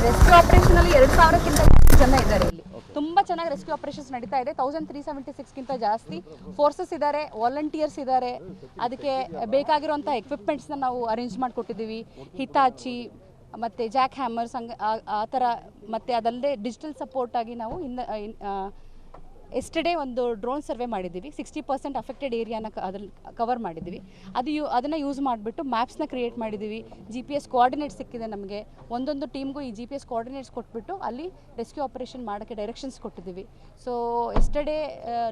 Rescue operation ಅಲ್ಲಿ 2000ಕ್ಕಿಂತ ಜಾಸ್ತಿ ಜನ ಇದ್ದಾರೆ ಇಲ್ಲಿ. ತುಂಬಾ ಚೆನ್ನಾಗಿ ರೆಸ್ಕ್ಯೂ ಆಪರೇಷನ್ಸ್ ನಡೀತಾ ಇದೆ. 1376ಕ್ಕಿಂತ ಜಾಸ್ತಿ ಫೋರ್ಸಸ್ ಇದ್ದಾರೆ, ವಾಲಂಟಿಯರ್ಸ್ ಇದ್ದಾರೆ. ಅದಕ್ಕೆ ಬೇಕಾಗಿರುವಂಥ ಎಕ್ವಿಪ್ಮೆಂಟ್ಸ್ನ ನಾವು ಅರೇಂಜ್ ಮಾಡಿಕೊಟ್ಟಿದ್ದೀವಿ. ಹಿತಾಚಿ ಮತ್ತು ಜಾಕ್ ಹ್ಯಾಮರ್ಸ್ ಆ ಥರ, ಮತ್ತು ಅದಲ್ಲದೆ ಡಿಜಿಟಲ್ ಸಪೋರ್ಟ್ ಆಗಿ ನಾವು ಎಸ್ಟರ್ಡೇ ಒಂದು ಡ್ರೋನ್ ಸರ್ವೆ ಮಾಡಿದ್ದೀವಿ. 60% ಅಫೆಕ್ಟೆಡ್ ಏರಿಯಾನ ಅದ್ರಲ್ಲಿ ಕವರ್ ಮಾಡಿದ್ದೀವಿ. ಅದನ್ನು ಯೂಸ್ ಮಾಡಿಬಿಟ್ಟು ಮ್ಯಾಪ್ಸ್ನ ಕ್ರಿಯೇಟ್ ಮಾಡಿದ್ದೀವಿ. GPS ಕೋಆರ್ಡಿನೇಟ್ಸ್ ಸಿಕ್ಕಿದೆ ನಮಗೆ. ಒಂದೊಂದು ಟೀಮ್ಗೂ ಈ GPS ಕೋಆರ್ಡಿನೇಟ್ಸ್ ಕೊಟ್ಬಿಟ್ಟು ಅಲ್ಲಿ ರೆಸ್ಕ್ಯೂ ಆಪರೇಷನ್ ಮಾಡೋಕ್ಕೆ ಡೈರೆಕ್ಷನ್ಸ್ ಕೊಟ್ಟಿದ್ದೀವಿ. ಸೊ ಎಸ್ಟರ್ಡೇ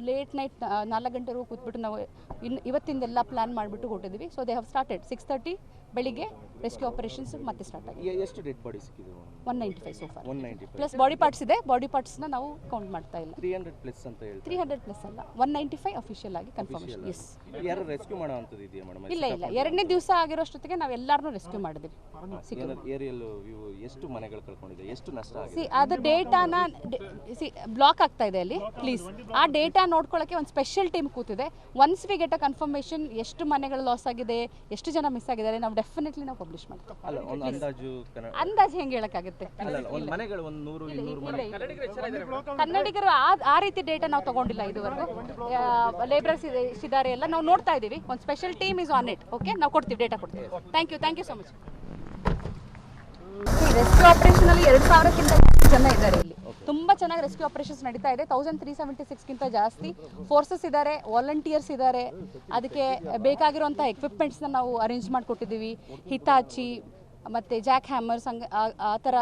ಲೇಟ್ ನೈಟ್ 4 ಗಂಟೆವರೆಗೂ ಕೂತ್ಬಿಟ್ಟು ನಾವು ಇವತ್ತಿಂದೆಲ್ಲ ಪ್ಲ್ಯಾನ್ ಮಾಡಿಬಿಟ್ಟು ಕೊಟ್ಟಿದ್ದೀವಿ. ಸೊ ದೇ ಹ್ಯಾವ್ ಸ್ಟಾರ್ಟೆಡ್ 6:30 ಬೆಳಿಗ್ಗೆ ರೆಸ್ಕ್ಯೂ ಆಪರೇಷನ್ಸ್ ಮತ್ತೆ ಸ್ಟಾರ್ಟ್ ಆಗಿದೆ. ಎಷ್ಟು ಡೆಡ್ ಬಾಡಿ ಸಿಕ್ಕಿದೆ? 195 ಸೋಫಾರ್. 195 ಪ್ಲಸ್ ಬಾಡಿ ಪಾರ್ಟ್ಸ್ ಇದೆ. ಬಾಡಿ ಪಾರ್ಟ್ಸ್ನ ನಾವು ಕೌಂಟ್ ಮಾಡ್ತಾ ಇಲ್ಲ. 300 ಪ್ಲಸ್ ಅಂತ ಹೇಳ್ತಾರೆ. 300 ಪ್ಲಸ್ ಅಲ್ಲ, 195 ಅಫಿಷಿಯಲ್ ಆಗಿ ಕನ್ಫರ್ಮೇಷನ್. ಎಸ್. ಯಾರು ರೆಸ್ಕ್ಯೂ ಮಾಡೋಂಥದ್ದು ಇದೆಯಾ ಮೇಡಮ್? ಇಲ್ಲ, ಎರಡನೇ ದಿವಸ ಆಗಿರೋಷ್ಟೊತ್ತಿಗೆ ನಾವು ಎಲ್ಲಾರನ್ನೂ ರೆಸ್ಕ್ಯೂ ಮಾಡಿದ್ವಿ. ಏರಿಯಲ್ ವ್ಯೂ ಎಷ್ಟು ಮನೆಗಳು ಕಳ್ಕೊಂಡಿದೆ, ಎಷ್ಟು ನಷ್ಟ ಆಗಿದೆ? ಅದು ಡೇಟಾನ ಬ್ಲಾಕ್ ಆಗ್ತಾ ಇದೆ ಅಲ್ಲಿ, ಪ್ಲೀಸ್ ಆ ಡೇಟಾ ನೋಡ್ಕೊಳ್ಳೋಕ್ಕೆ ಒಂದು ಸ್ಪೆಷಲ್ ಟೀಮ್ ಕೂತಿದೆ. Once we get a confirmation ಎಷ್ಟು ಮನೆಗಳು ಲಾಸ್ ಆಗಿದೆ, ಎಷ್ಟು ಜನ ಮಿಸ್ ಆಗಿದ್ದಾರೆ, ನಾವು ಡೆಫಿನೆಟ್ಲಿ ನಾವು ಪಬ್ಲಿಷ್ ಮಾಡ್ತೀವಿ. ಅಲ್ಲ, ಒಂದು ಅಂದಾಜು ಹೆಂಗೆ ಹೇಳಕ್ಕಾಗುತ್ತೆ? ಮನೆಗಳು ಒಂದು 100-200 ಮನೆ. ಕನ್ನಡಿಗರು ಆ ರೀತಿ ಡೇಟಾ ನಾವು ತಗೊಂಡಿಲ್ಲ ಇದುವರೆಗೂ. ಲೇಬರ್ಸ್ ಇದ್ದಾರೆ ಎಲ್ಲ ನಾವು ನೋಡ್ತಾ ಇದ್ದೀವಿ. ಒಂದು special team is on it. Okay, ನಾವು ಕೊಡ್ತೀವಿ, ಡೇಟಾ ಕೊಡ್ತೀವಿ. Thank you so much. Rescue operation ಅಲ್ಲಿ 2000ಕ್ಕಿಂತ ಜಾಸ್ತಿ ಜನ ಇದ್ದಾರೆ ಇಲ್ಲಿ. ತುಂಬಾ ಚೆನ್ನಾಗಿ ರೆಸ್ಕ್ಯೂ ಆಪರೇಷನ್ಸ್ ನಡೀತಾ ಇದೆ. 1376ಕ್ಕಿಂತ ಜಾಸ್ತಿ ಫೋರ್ಸಸ್ ಇದ್ದಾರೆ, ವಾಲಂಟಿಯರ್ಸ್ ಇದ್ದಾರೆ. ಅದಕ್ಕೆ ಬೇಕಾಗಿರುವಂಥ ಎಕ್ವಿಪ್ಮೆಂಟ್ಸ್ನ ನಾವು ಅರೇಂಜ್ ಮಾಡಿಕೊಟ್ಟಿದ್ದೀವಿ. ಹಿತಾಚಿ ಮತ್ತು ಜಾಕ್ ಹ್ಯಾಮರ್ಸ್ ಆ ಥರ,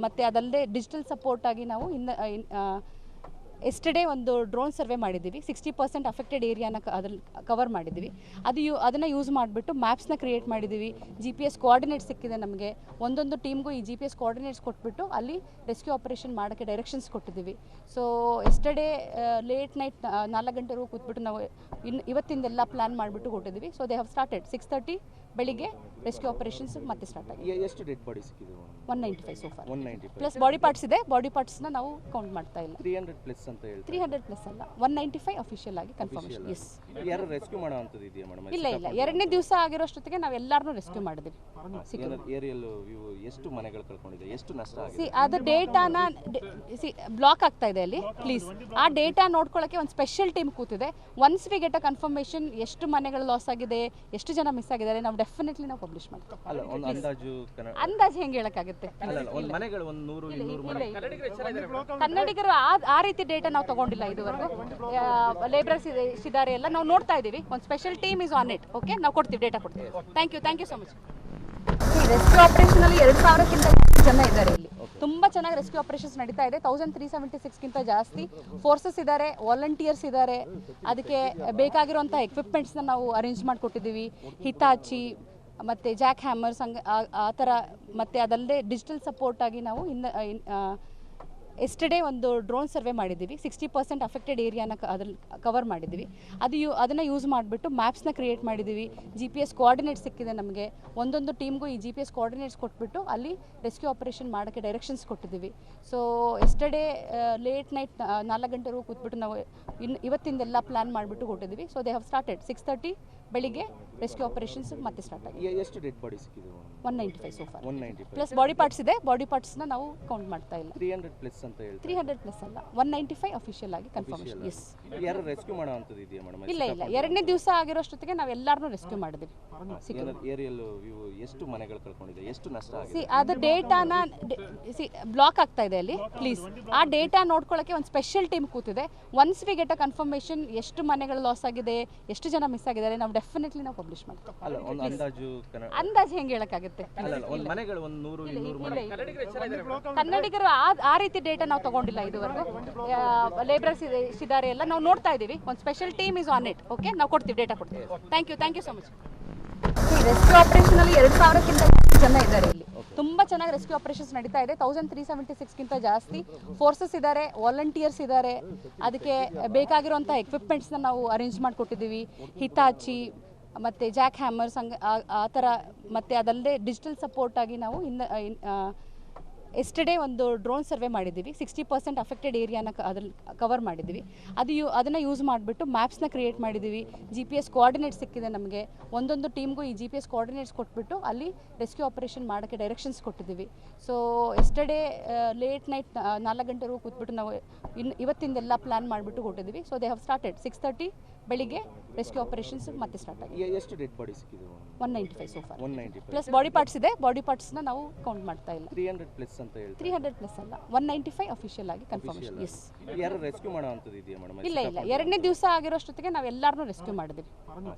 ಮತ್ತು ಅದಲ್ಲದೆ ಡಿಜಿಟಲ್ ಸಪೋರ್ಟ್ ಆಗಿ ನಾವು ಎಸ್ಟರ್ಡೇ ಒಂದು ಡ್ರೋನ್ ಸರ್ವೆ ಮಾಡಿದ್ದೀವಿ. 60% ಅಫೆಕ್ಟೆಡ್ ಏರಿಯಾನ ಅದ್ರಲ್ಲಿ ಕವರ್ ಮಾಡಿದ್ದೀವಿ. ಅದನ್ನು ಯೂಸ್ ಮಾಡಿಬಿಟ್ಟು ಮ್ಯಾಪ್ಸ್ನ ಕ್ರಿಯೇಟ್ ಮಾಡಿದ್ದೀವಿ. GPS ಕೋಆರ್ಡಿನೇಟ್ಸ್ ಸಿಕ್ಕಿದೆ ನಮಗೆ. ಒಂದೊಂದು ಟೀಮ್ಗೂ ಈ GPS ಕೋಆರ್ಡಿನೇಟ್ಸ್ ಕೊಟ್ಬಿಟ್ಟು ಅಲ್ಲಿ ರೆಸ್ಕ್ಯೂ ಆಪರೇಷನ್ ಮಾಡೋಕ್ಕೆ ಡೈರೆಕ್ಷನ್ಸ್ ಕೊಟ್ಟಿದ್ದೀವಿ. ಸೊ ಎಸ್ಟರ್ಡೇ ಲೇಟ್ ನೈಟ್ 4 ಗಂಟೆವರೆಗೂ ಕೂತ್ಬಿಟ್ಟು ನಾವು ಇವತ್ತಿಂದೆಲ್ಲ ಪ್ಲ್ಯಾನ್ ಮಾಡಿಬಿಟ್ಟು ಕೊಟ್ಟಿದ್ದೀವಿ. ಸೊ ದೇ ಹ್ಯಾವ್ ಸ್ಟಾರ್ಟೆಡ್ 6:30 ಬೆಳಿಗ್ಗೆ ರೆಸ್ಕ್ಯೂ ಆಪರೇಷನ್ಸ್ ಮತ್ತೆ ಸ್ಟಾರ್ಟ್ ಆಗಿದೆ. ಎಷ್ಟು ಡೆಡ್ ಬಾಡಿ ಸಿಕ್ಕಿದೆ? 195 ಸೋಫಾರ್. 195 ಪ್ಲಸ್ ಬಾಡಿ ಪಾರ್ಟ್ಸ್ ಇದೆ. ಬಾಡಿ ಪಾರ್ಟ್ಸ್ನ ನಾವು ಕೌಂಟ್ ಮಾಡ್ತಾ ಇಲ್ಲ. 300 ಪ್ಲಸ್ ಅಂತ ಹೇಳ್ತಾರೆ. 300 ಪ್ಲಸ್ ಅಲ್ಲ, 195 ಅಫಿಷಿಯಲ್ ಆಗಿ ಕನ್ಫರ್ಮೇಷನ್. ಎಸ್. ಯಾರು ರೆಸ್ಕ್ಯೂ ಮಾಡೋಂಥದ್ದು ಇದೆಯಾ ಮೇಡಮ್? ಇಲ್ಲ, ಎರಡನೇ ದಿವಸ ಆಗಿರೋಷ್ಟೊತ್ತಿಗೆ ನಾವು ಎಲ್ಲಾರನ್ನೂ ರೆಸ್ಕ್ಯೂ ಮಾಡಿದ್ವಿ. ಏರಿಯಲ್ ವ್ಯೂ ಎಷ್ಟು ಮನೆಗಳು ಕಳ್ಕೊಂಡಿದೆ, ಎಷ್ಟು ನಷ್ಟ ಆಗಿದೆ? ಅದು ಡೇಟಾನ ಬ್ಲಾಕ್ ಆಗ್ತಾ ಇದೆ ಅಲ್ಲಿ, ಪ್ಲೀಸ್ ಆ ಡೇಟಾ ನೋಡ್ಕೊಳ್ಳೋಕ್ಕೆ ಒಂದು ಸ್ಪೆಷಲ್ ಟೀಮ್ ಕೂತಿದೆ. Once we get a confirmation ಎಷ್ಟು ಮನೆಗಳು ಲಾಸ್ ಆಗಿದೆ, ಎಷ್ಟು ಜನ ಮಿಸ್ ಆಗಿದ್ದಾರೆ, ನಾವು ಡೆಫಿನೆಟ್ಲಿ ನಾವು ಪಬ್ಲಿಷ್ ಮಾಡ್ತೀವಿ. ಅಲ್ಲ, ಒಂದು ಅಂದಾಜು ಹೆಂಗೆ ಹೇಳಕ್ಕಾಗುತ್ತೆ? ಒಂದು ಮನೆಗಳು ಒಂದು 100-200 ಮನೆ. ಕನ್ನಡಿಗರು ಆ ರೀತಿ ಡೇಟಾ ನಾವು ತಗೊಂಡಿಲ್ಲ ಇದುವರೆಗೂ. ಲೇಬರ್ಸ್ ಇದ್ದಾರೆ ಎಲ್ಲ ನಾವು ನೋಡ್ತಾ ಇದ್ದೀವಿ. ಒಂದು special team is on it. Okay, ನಾವು ಕೊಡ್ತೀವಿ, ಡೇಟಾ ಕೊಡ್ತೀವಿ. Thank you so much. Rescue operation ಅಲ್ಲಿ 2000ಕ್ಕಿಂತ ಜಾಸ್ತಿ ಜನ ಇದ್ದಾರೆ ಇಲ್ಲಿ. ತುಂಬಾ ಚೆನ್ನಾಗಿ ರೆಸ್ಕ್ಯೂ ಆಪರೇಷನ್ಸ್ ನಡೀತಾ ಇದೆ. 1376ಕ್ಕಿಂತ ಜಾಸ್ತಿ ಫೋರ್ಸಸ್ ಇದ್ದಾರೆ, ವಾಲಂಟಿಯರ್ಸ್ ಇದ್ದಾರೆ. ಅದಕ್ಕೆ ಬೇಕಾಗಿರುವಂಥ ಎಕ್ವಿಪ್ಮೆಂಟ್ಸ್ನ ನಾವು ಅರೇಂಜ್ ಮಾಡಿಕೊಟ್ಟಿದ್ದೀವಿ. ಹಿತಾಚಿ ಮತ್ತು ಜಾಕ್ ಹ್ಯಾಮರ್ಸ್ ಆ ಥರ, ಮತ್ತು ಅದಲ್ಲದೆ ಡಿಜಿಟಲ್ ಸಪೋರ್ಟ್ ಆಗಿ ನಾವು ಎಸ್ಟರ್ಡೇ ಒಂದು ಡ್ರೋನ್ ಸರ್ವೆ ಮಾಡಿದ್ದೀವಿ. 60% ಅಫೆಕ್ಟೆಡ್ ಏರಿಯಾನ ಅದ್ರಲ್ಲಿ ಕವರ್ ಮಾಡಿದ್ದೀವಿ. ಅದನ್ನು ಯೂಸ್ ಮಾಡಿಬಿಟ್ಟು ಮ್ಯಾಪ್ಸ್ನ ಕ್ರಿಯೇಟ್ ಮಾಡಿದ್ದೀವಿ. GPS ಕೋಆರ್ಡಿನೇಟ್ಸ್ ಸಿಕ್ಕಿದೆ ನಮಗೆ. ಒಂದೊಂದು ಟೀಮ್ಗೂ ಈ GPS ಕೋಆರ್ಡಿನೇಟ್ಸ್ ಕೊಟ್ಬಿಟ್ಟು ಅಲ್ಲಿ ರೆಸ್ಕ್ಯೂ ಆಪರೇಷನ್ ಮಾಡೋಕ್ಕೆ ಡೈರೆಕ್ಷನ್ಸ್ ಕೊಟ್ಟಿದ್ದೀವಿ. ಸೊ ಎಸ್ಟರ್ಡೇ ಲೇಟ್ ನೈಟ್ 4 ಗಂಟೆವರೆಗೂ ಕೂತ್ಬಿಟ್ಟು ನಾವು ಇವತ್ತಿಂದೆಲ್ಲ ಪ್ಲ್ಯಾನ್ ಮಾಡಿಬಿಟ್ಟು ಕೊಟ್ಟಿದ್ದೀವಿ. ಸೊ ದೇ ಹ್ಯಾವ್ ಸ್ಟಾರ್ಟೆಡ್ 6:30 ಬೆಳಿಗ್ಗೆ ರೆಸ್ಕ್ಯೂ ಆಪರೇಷನ್ಸ್ ಮತ್ತೆ ಸ್ಟಾರ್ಟ್ ಆಗಿದೆ. ಎಷ್ಟು ಡೆಡ್ ಬಾಡಿ ಸಿಕ್ಕಿದೆ? 195 ಸೋಫಾರ್. 195 ಪ್ಲಸ್ ಬಾಡಿ ಪಾರ್ಟ್ಸ್ ಇದೆ. ಬಾಡಿ ಪಾರ್ಟ್ಸ್ನ ನಾವು ಕೌಂಟ್ ಮಾಡ್ತಾ ಇಲ್ಲ. 300 ಪ್ಲಸ್ ಅಂತ ಹೇಳ್ತಾರೆ. 300 ಪ್ಲಸ್ ಅಲ್ಲ, 195 ಅಫಿಷಿಯಲ್ ಆಗಿ ಕನ್ಫರ್ಮೇಷನ್. ಎಸ್. ಯಾರು ರೆಸ್ಕ್ಯೂ ಮಾಡೋಂಥದ್ದು ಇದೆಯಾ ಮೇಡಮ್? ಇಲ್ಲ, ಎರಡನೇ ದಿವಸ ಆಗಿರೋಷ್ಟೊತ್ತಿಗೆ ನಾವು ಎಲ್ಲಾರನ್ನೂ ರೆಸ್ಕ್ಯೂ ಮಾಡಿದ್ವಿ. ಏರಿಯಲ್ ವ್ಯೂ ಎಷ್ಟು ಮನೆಗಳು ಕಳ್ಕೊಂಡಿದೆ, ಎಷ್ಟು ನಷ್ಟ ಆಗಿದೆ? ಅದು ಡೇಟಾನ ಬ್ಲಾಕ್ ಆಗ್ತಾ ಇದೆ ಅಲ್ಲಿ, ಪ್ಲೀಸ್ ಆ ಡೇಟಾ ನೋಡ್ಕೊಳ್ಳೋಕ್ಕೆ ಒಂದು ಸ್ಪೆಷಲ್ ಟೀಮ್ ಕೂತಿದೆ. Once we get a confirmation ಎಷ್ಟು ಮನೆಗಳು ಲಾಸ್ ಆಗಿದೆ, ಎಷ್ಟು ಜನ ಮಿಸ್ ಆಗಿದ್ದಾರೆ, ನಾವು ಡೆಫಿನೆಟ್ಲಿ ನಾವು ಪಬ್ಲಿಷ್ ಮಾಡ್ತೀವಿ. ಅಲ್ಲ, ಒಂದು ಅಂದಾಜು ಹೆಂಗೆ ಹೇಳಕ್ಕಾಗುತ್ತೆ? ಮನೆಗಳು ಒಂದು 100-200 ಮನೆ. ಕನ್ನಡಿಗರು ಆ ರೀತಿ ಡೇಟಾ ನಾವು ತಗೊಂಡಿಲ್ಲ ಇದುವರೆಗೂ. ಲೇಬರ್ಸ್ ಇದ್ದಾರೆ ಎಲ್ಲ ನಾವು ನೋಡ್ತಾ ಇದ್ದೀವಿ. ಒಂದು special team is on it. Okay, ನಾವು ಕೊಡ್ತೀವಿ, ಡೇಟಾ ಕೊಡ್ತೀವಿ. Thank you so much. Rescue operation ಅಲ್ಲಿ 2000ಕ್ಕಿಂತ ಜಾಸ್ತಿ ಜನ ಇದ್ದಾರೆ ಇಲ್ಲಿ. ತುಂಬಾ ಚೆನ್ನಾಗಿ ರೆಸ್ಕ್ಯೂ ಆಪರೇಷನ್ಸ್ ನಡೀತಾ ಇದೆ. 1376ಕ್ಕಿಂತ ಜಾಸ್ತಿ ಫೋರ್ಸಸ್ ಇದ್ದಾರೆ, ವಾಲಂಟಿಯರ್ಸ್ ಇದ್ದಾರೆ. ಅದಕ್ಕೆ ಬೇಕಾಗಿರುವಂಥ ಎಕ್ವಿಪ್ಮೆಂಟ್ಸ್ನ ನಾವು ಅರೇಂಜ್ ಮಾಡಿಕೊಟ್ಟಿದ್ದೀವಿ. ಹಿತಾಚಿ ಮತ್ತು ಜಾಕ್ ಹ್ಯಾಮರ್ಸ್ ಆ ಥರ, ಮತ್ತು ಅದಲ್ಲದೆ ಡಿಜಿಟಲ್ ಸಪೋರ್ಟ್ ಆಗಿ ನಾವು ಎಸ್ಟರ್ಡೇ ಒಂದು ಡ್ರೋನ್ ಸರ್ವೆ ಮಾಡಿದ್ದೀವಿ. 60% ಅಫೆಕ್ಟೆಡ್ ಏರಿಯಾನ ಅದ್ರಲ್ಲಿ ಕವರ್ ಮಾಡಿದ್ದೀವಿ. ಅದನ್ನು ಯೂಸ್ ಮಾಡಿಬಿಟ್ಟು ಮ್ಯಾಪ್ಸ್ನ ಕ್ರಿಯೇಟ್ ಮಾಡಿದ್ದೀವಿ. GPS ಕೋಆರ್ಡಿನೇಟ್ಸ್ ಸಿಕ್ಕಿದೆ ನಮಗೆ. ಒಂದೊಂದು ಟೀಮ್ಗೂ ಈ GPS ಕೋಆರ್ಡಿನೇಟ್ಸ್ ಕೊಟ್ಬಿಟ್ಟು ಅಲ್ಲಿ ರೆಸ್ಕ್ಯೂ ಆಪರೇಷನ್ ಮಾಡೋಕ್ಕೆ ಡೈರೆಕ್ಷನ್ಸ್ ಕೊಟ್ಟಿದ್ದೀವಿ. ಸೊ ಎಸ್ಟರ್ಡೇ ಲೇಟ್ ನೈಟ್ 4 ಗಂಟೆವರೆಗೂ ಕೂತ್ಬಿಟ್ಟು ನಾವು ಇವತ್ತಿಂದೆಲ್ಲ ಪ್ಲ್ಯಾನ್ ಮಾಡಿಬಿಟ್ಟು ಕೊಟ್ಟಿದ್ದೀವಿ. ಸೊ ದೇ ಹ್ಯಾವ್ ಸ್ಟಾರ್ಟೆಡ್ 6:30 ಬೆಳಿಗ್ಗೆ ರೆಸ್ಕ್ಯೂ ಆಪರೇಷನ್ಸ್ ಮತ್ತೆ ಸ್ಟಾರ್ಟ್ ಆಗಿದೆ. ಎಷ್ಟು ಡೆಡ್ ಬಾಡಿ ಸಿಕ್ಕಿದೆ? 195 so for. 195 plus body parts ಇದೆ. ಬಾಡಿ ಪಾರ್ಟ್ಸ್ನ ನಾವು ಕೌಂಟ್ ಮಾಡ್ತಾ ಇಲ್ಲ. 300 ಪ್ಲಸ್ ಅಂತ ಹೇಳ್ತಾರೆ. 300 ಪ್ಲಸ್ ಅಲ್ಲ, 195 ಅಫಿಷಿಯಲ್ ಆಗಿ ಕನ್ಫರ್ಮೇಷನ್. ಎಸ್. ಯಾರು ರೆಸ್ಕ್ಯೂ ಮಾಡೋ ಅಂಥದ್ದು ಇದೆಯಾ ಮೇಡಮ್? ಇಲ್ಲ, ಎರಡನೇ ದಿವಸ ಆಗಿರೋಷ್ಟೊತ್ತಿಗೆ ನಾವು ಎಲ್ಲಾರನ್ನೂ ರೆಸ್ಕ್ಯೂ ಮಾಡಿದ್ವಿ.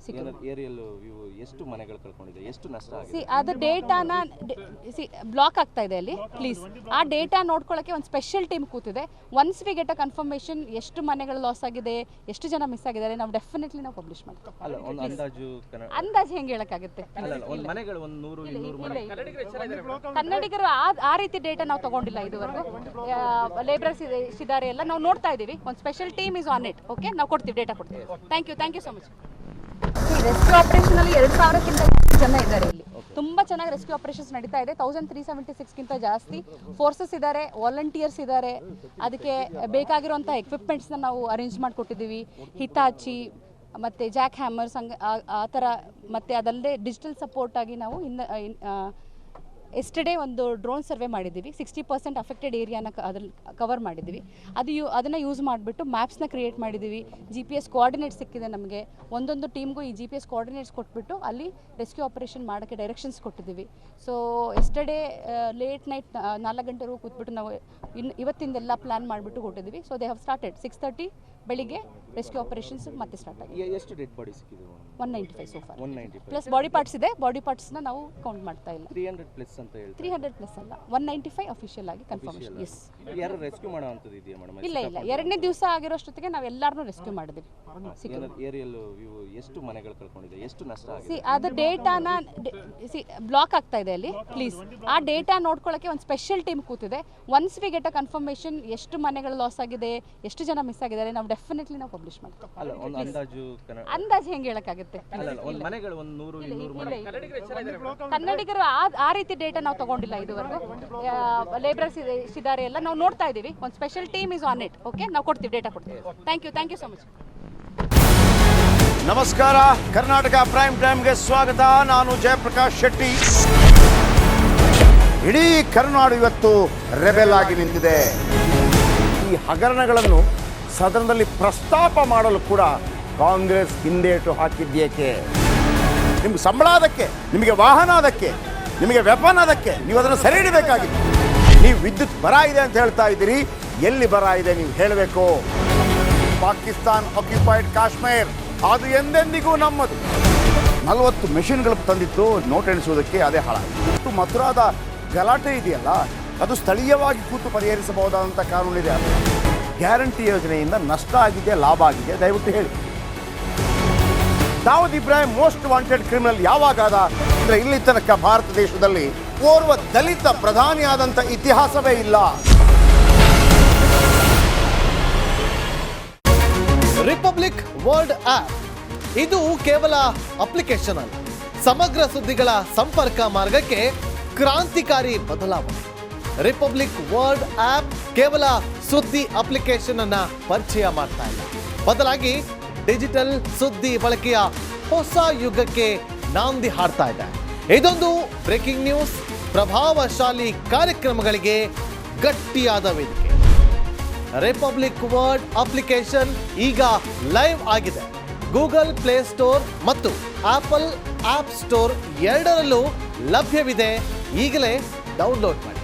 ಏರಿಯಲ್ ಎಷ್ಟು ಮನೆಗಳು ಕಳ್ಕೊಂಡಿದೆ, ಎಷ್ಟು ನಷ್ಟ ಆಗಿದೆ? ಅದು ಡೇಟಾನ ಬ್ಲಾಕ್ ಆಗ್ತಾ ಇದೆ ಅಲ್ಲಿ. ಪ್ಲೀಸ್ ಆ ಡೇಟಾ ನೋಡ್ಕೊಳ್ಳೋಕೆ ಒಂದು ಸ್ಪೆಷಲ್ ಟೀಮ್ ಕೂತಿದೆ. Once we get a confirmation ಎಷ್ಟು ಮನೆಗಳು ಲಾಸ್ ಆಗಿದೆ, ಎಷ್ಟು ಜನ ಮಿಸ್ ಆಗಿದ್ದಾರೆ, ನಾವು ಡೆಫಿನೆಟ್ಲಿ ನಾವು ಪಬ್ಲಿಷ್ ಮಾಡ್ತೀವಿ. ಅಲ್ಲ, ಒಂದು ಅಂದಾಜು ಹೆಂಗೆ ಹೇಳಕ್ಕಾಗುತ್ತೆ? ಒಂದು ಮನೆಗಳು 100-200 ಮನೆ ಕನ್ನಡಿಗರು ಆ ರೀತಿ ಡೇಟಾ ನಾವು ತಗೊಂಡಿಲ್ಲ ಇದುವರೆಗೂ. ಲೇಬರ್ಸ್ ಇದ್ದಾರೆ ಎಲ್ಲ ನಾವು ನೋಡ್ತಾ ಇದ್ದೀವಿ. ಒಂದು special team is on it. Okay, ನಾವು ಕೊಡ್ತೀವಿ, ಡೇಟಾ ಕೊಡ್ತೀವಿ. Thank you so much. Rescue operation ಅಲ್ಲಿ 2000ಕ್ಕಿಂತ ಜಾಸ್ತಿ ಜನ ಇದ್ದಾರೆ ಇಲ್ಲಿ. ತುಂಬಾ ಚೆನ್ನಾಗಿ ರೆಸ್ಕ್ಯೂ ಆಪರೇಷನ್ಸ್ ನಡೀತಾ ಇದೆ. 1376ಕ್ಕಿಂತ ಜಾಸ್ತಿ ಫೋರ್ಸಸ್ ಇದ್ದಾರೆ, ವಾಲಂಟಿಯರ್ಸ್ ಇದ್ದಾರೆ. ಅದಕ್ಕೆ ಬೇಕಾಗಿರುವಂಥ ಎಕ್ವಿಪ್ಮೆಂಟ್ಸ್ನ ನಾವು ಅರೇಂಜ್ ಮಾಡಿಕೊಟ್ಟಿದ್ದೀವಿ. ಹಿತಾಚಿ ಮತ್ತು ಜಾಕ್ ಹ್ಯಾಮರ್ಸ್ ಆ ಥರ. ಮತ್ತು ಅದಲ್ಲದೆ ಡಿಜಿಟಲ್ ಸಪೋರ್ಟ್ ಆಗಿ ನಾವು ಎಸ್ಟರ್ಡೇ ಒಂದು ಡ್ರೋನ್ ಸರ್ವೆ ಮಾಡಿದ್ದೀವಿ. 60% ಅಫೆಕ್ಟೆಡ್ ಏರಿಯಾನ ಅದ್ರಲ್ಲಿ ಕವರ್ ಮಾಡಿದ್ದೀವಿ. ಅದನ್ನು ಯೂಸ್ ಮಾಡಿಬಿಟ್ಟು ಮ್ಯಾಪ್ಸ್ನ ಕ್ರಿಯೇಟ್ ಮಾಡಿದ್ದೀವಿ. GPS ಕೋಆರ್ಡಿನೇಟ್ಸ್ ಸಿಕ್ಕಿದೆ ನಮಗೆ. ಒಂದೊಂದು ಟೀಮ್ಗೂ ಈ GPS ಕೋಆರ್ಡಿನೇಟ್ಸ್ ಕೊಟ್ಬಿಟ್ಟು ಅಲ್ಲಿ ರೆಸ್ಕ್ಯೂ ಆಪರೇಷನ್ ಮಾಡೋಕ್ಕೆ ಡೈರೆಕ್ಷನ್ಸ್ ಕೊಟ್ಟಿದ್ದೀವಿ. ಸೊ ಎಸ್ಟರ್ಡೇ ಲೇಟ್ ನೈಟ್ 4 ಗಂಟೆವರೆಗೂ ಕೂತ್ಬಿಟ್ಟು ನಾವು ಇವತ್ತಿಂದೆಲ್ಲ ಪ್ಲ್ಯಾನ್ ಮಾಡಿಬಿಟ್ಟು ಕೊಟ್ಟಿದ್ದೀವಿ. ಸೊ ದೇ ಹ್ಯಾವ್ ಸ್ಟಾರ್ಟೆಡ್ 6:30 ಬೆಳಿಗ್ಗೆ ರೆಸ್ಕ್ಯೂ ಆಪರೇಷನ್ಸ್ ಮತ್ತೆ ಸ್ಟಾರ್ಟ್ ಆಗಿದೆ. ಎಷ್ಟು ಡೆಡ್ ಬಾಡಿ ಸಿಕ್ಕಿದೆ? 195 so for. 195 plus body parts ಇದೆ. ಬಾಡಿ ಪಾರ್ಟ್ಸ್ನ ನಾವು ಕೌಂಟ್ ಮಾಡ್ತಾ ಇಲ್ಲ. 300 ಪ್ಲಸ್ ಅಂತ ಹೇಳ್ತಾರೆ. 300 ಪ್ಲಸ್ ಅಲ್ಲ, 195 ಅಫಿಷಿಯಲ್ ಆಗಿ ಕನ್ಫರ್ಮೇಷನ್. ಎಸ್. ಯಾರು ರೆಸ್ಕ್ಯೂ ಮಾಡೋ ಅಂಥದ್ದು ಇದೆಯಾ ಮೇಡಮ್? ಇಲ್ಲ, ಎರಡನೇ ದಿವಸ ಆಗಿರೋಷ್ಟೊತ್ತಿಗೆ ನಾವು ಎಲ್ಲಾರನ್ನೂ ರೆಸ್ಕ್ಯೂ ಮಾಡಿದ್ವಿ. ಏರಿಯಲ್ ಎಷ್ಟು ಮನೆಗಳು ಕಳ್ಕೊಂಡಿದೆ, ಎಷ್ಟು ನಷ್ಟ ಆಗಿದೆ? ಅದು ಡೇಟಾನ ಬ್ಲಾಕ್ ಆಗ್ತಾ ಇದೆ ಅಲ್ಲಿ. ಪ್ಲೀಸ್ ಆ ಡೇಟಾ ನೋಡ್ಕೊಳ್ಳೋಕೆ ಒಂದು ಸ್ಪೆಷಲ್ ಟೀಮ್ ಕೂತಿದೆ. Once we get a confirmation ಎಷ್ಟು ಮನೆಗಳು ಲಾಸ್ ಆಗಿದೆ, ಎಷ್ಟು ಜನ ಮಿಸ್ ಆಗಿದ್ದಾರೆ, ನಾವು ಡೆಫಿನೆಟ್ಲಿ ನಾವು ಪಬ್ಲಿಷ್ ಮಾಡ್ತೀವಿ. ಅಲ್ಲ, ಒಂದು ಅಂದಾಜು ಹೆಂಗೆ ಹೇಳಕ್ಕಾಗುತ್ತೆ? ಒಂದು ಮನೆಗಳು 100-200 ಮನೆ ಕನ್ನಡಿಗರು ಆ ರೀತಿ ಡೇಟಾ ನಾವು ತಗೊಂಡಿಲ್ಲ ಇದುವರೆಗೂ. ಲೇಬರ್ಸ್ ಇದ್ದಾರೆ ಎಲ್ಲ ನಾವು ನೋಡ್ತಾ ಇದ್ದೀವಿ. ಒಂದು special team is on it. Okay, ನಾವು ಕೊಡ್ತೀವಿ, ಡೇಟಾ ಕೊಡ್ತೀವಿ. Thank you so much. ನಮಸ್ಕಾರ, ಕರ್ನಾಟಕ ಪ್ರೈಮ್ ಟೈಮ್ಗೆ ಸ್ವಾಗತ. ನಾನು ಜಯಪ್ರಕಾಶ್ ಶೆಟ್ಟಿ. ಇಡೀ ಕರ್ನಾಡು ಇವತ್ತು ರೆಬೆಲ್ ಆಗಿ ನಿಂತಿದೆ. ಈ ಹಗರಣಗಳನ್ನು ಸದನದಲ್ಲಿ ಪ್ರಸ್ತಾಪ ಮಾಡಲು ಕೂಡ ಕಾಂಗ್ರೆಸ್ ಹಿಂದೇಟು ಹಾಕಿದ್ದೇಕೆ? ನಿಮ್ಗೆ ಸಂಬಳ ಅದಕ್ಕೆ, ನಿಮಗೆ ವಾಹನ ಅದಕ್ಕೆ, ನಿಮಗೆ ವೆಪನ್ ಅದಕ್ಕೆ, ನೀವು ಅದನ್ನು ಸೆರೆ ಹಿಡಿಬೇಕಾಗಿತ್ತು. ನೀವು ವಿದ್ಯುತ್ ಬರ ಇದೆ ಅಂತ ಹೇಳ್ತಾ ಇದ್ದೀರಿ. ಎಲ್ಲಿ ಬರ ಇದೆ ನೀವು ಹೇಳಬೇಕು. ಪಾಕಿಸ್ತಾನ್ ಆಕ್ಯುಪೈಡ್ ಕಾಶ್ಮೀರ್ ಅದು ಎಂದೆಂದಿಗೂ ನಮ್ಮದು. 40 ಮೆಷಿನ್ಗಳು ತಂದಿತ್ತು ನೋಟ್ ಎಣಿಸುವುದಕ್ಕೆ, ಅದೇ ಹಾಳಾಯಿತು. ಮಥುರಾದ ಗಲಾಟೆ ಇದೆಯಲ್ಲ, ಅದು ಸ್ಥಳೀಯವಾಗಿ ಕೂತು ಪರಿಹರಿಸಬಹುದಾದಂಥ ಕಾನೂನಿದೆ. ಗ್ಯಾರಂಟಿ ಯೋಜನೆಯಿಂದ ನಷ್ಟ ಆಗಿದೆ, ಲಾಭ ಆಗಿದೆ, ದಯವಿಟ್ಟು ಹೇಳಿ. Dawood Ibrahim most wanted criminal ಯಾವಾಗಾದ ಅಂದರೆ ಇಲ್ಲಿ ತನಕ ಭಾರತ ದೇಶದಲ್ಲಿ ಓರ್ವ ದಲಿತ ಪ್ರಧಾನಿಯಾದಂಥ ಇತಿಹಾಸವೇ ಇಲ್ಲ. ರಿಪಬ್ಲಿಕ್ ವರ್ಲ್ಡ್ ಆಪ್ ಇದು ಕೇವಲ ಅಪ್ಲಿಕೇಶನ್ ಅಲ್ಲ, ಸಮಗ್ರ ಸುದ್ದಿಗಳ ಸಂಪರ್ಕ ಮಾರ್ಗಕ್ಕೆ ಕ್ರಾಂತಿಕಾರಿ ಬದಲಾವಣೆ. ರಿಪಬ್ಲಿಕ್ ವರ್ಲ್ಡ್ ಆಪ್ ಕೇವಲ ಸುದ್ದಿ ಅಪ್ಲಿಕೇಶನ್ ಅನ್ನ ಪರಿಚಯ ಮಾಡ್ತಾ ಇಲ್ಲ, ಬದಲಾಗಿ ಡಿಜಿಟಲ್ ಸುದ್ದಿ ಬಳಕೆಯ ಹೊಸ ಯುಗಕ್ಕೆ ನಾಂದಿ ಹಾಡ್ತಾ ಇದೆ. ಇದೊಂದು ಬ್ರೇಕಿಂಗ್ ನ್ಯೂಸ್, ಪ್ರಭಾವಶಾಲಿ ಕಾರ್ಯಕ್ರಮಗಳಿಗೆ ಗಟ್ಟಿಯಾದ ವೇದಿಕೆ. ರಿಪಬ್ಲಿಕ್ ವರ್ಲ್ಡ್ ಅಪ್ಲಿಕೇಶನ್ ಈಗ ಲೈವ್ ಆಗಿದೆ. ಗೂಗಲ್ ಪ್ಲೇ ಸ್ಟೋರ್ ಮತ್ತು ಆಪಲ್ ಆಪ್ ಸ್ಟೋರ್ ಎರಡರಲ್ಲೂ ಲಭ್ಯವಿದೆ. ಈಗಲೇ ಡೌನ್ಲೋಡ್ ಮಾಡಿ.